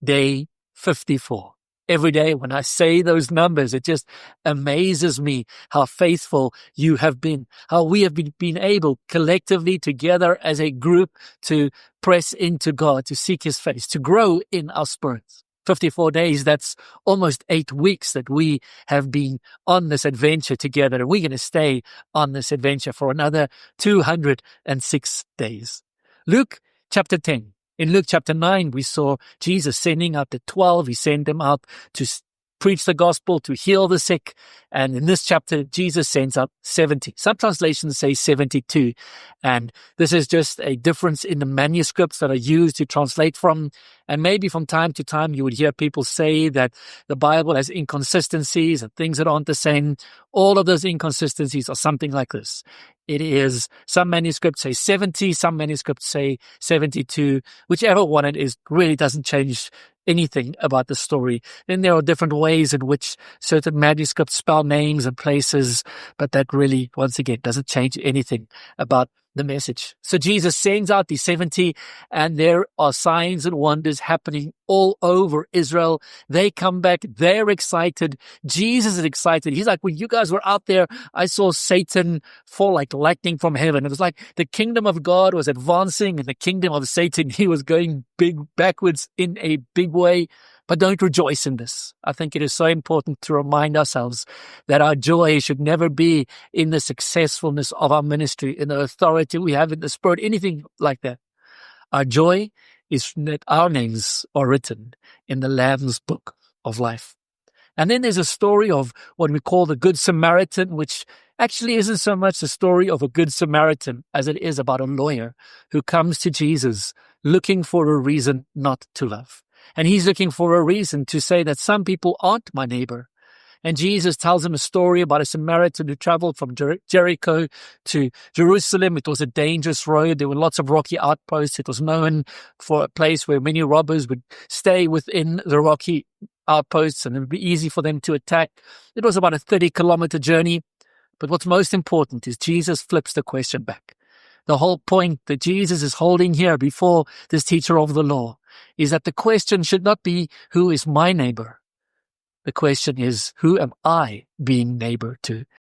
Day 54. Every day when I say those numbers, it just amazes me how faithful you have been, how we have been able collectively together as a group to press into God, to seek His face, to grow in our spirits. 54 days, that's almost 8 weeks that we have been on this adventure together. And we're going to stay on this adventure for another 206 days. Luke chapter 10. In Luke chapter 9, we saw Jesus sending out the 12. He sent them out to preach the gospel, to heal the sick. And in this chapter, Jesus sends out 70. Some translations say 72. And this is just a difference in the manuscripts that are used to translate from. And maybe from time to time, you would hear people say that the Bible has inconsistencies and things that aren't the same. All of those inconsistencies are something like this. It is, some manuscripts say 70, some manuscripts say 72. Whichever one it is really doesn't change anything about the story. Then there are different ways in which certain manuscripts spell names and places, but that really, once again, doesn't change anything about the message. So Jesus sends out the 70, and there are signs and wonders happening all over Israel. They come back. They're excited. Jesus is excited. He's like, when you guys were out there, I saw Satan fall like lightning from heaven. It was like the kingdom of God was advancing, and the kingdom of Satan, he was going backwards in a big way. But don't rejoice in this. I think it is so important to remind ourselves that our joy should never be in the successfulness of our ministry, in the authority we have in the Spirit, anything like that. Our joy is that our names are written in the Lamb's book of life. And then there's a story of what we call the Good Samaritan, which actually isn't so much the story of a Good Samaritan as it is about a lawyer who comes to Jesus looking for a reason not to love. And he's looking for a reason to say that some people aren't my neighbor. And Jesus tells him a story about a Samaritan who traveled from Jericho to Jerusalem. It was a dangerous road. There were lots of rocky outposts. It was known for a place where many robbers would stay within the rocky outposts, and it would be easy for them to attack. It was about a 30-kilometer journey. But what's most important is Jesus flips the question back. The whole point that Jesus is holding here before this teacher of the law is that the question should not be, who is my neighbor? The question is, who am I being neighbor to?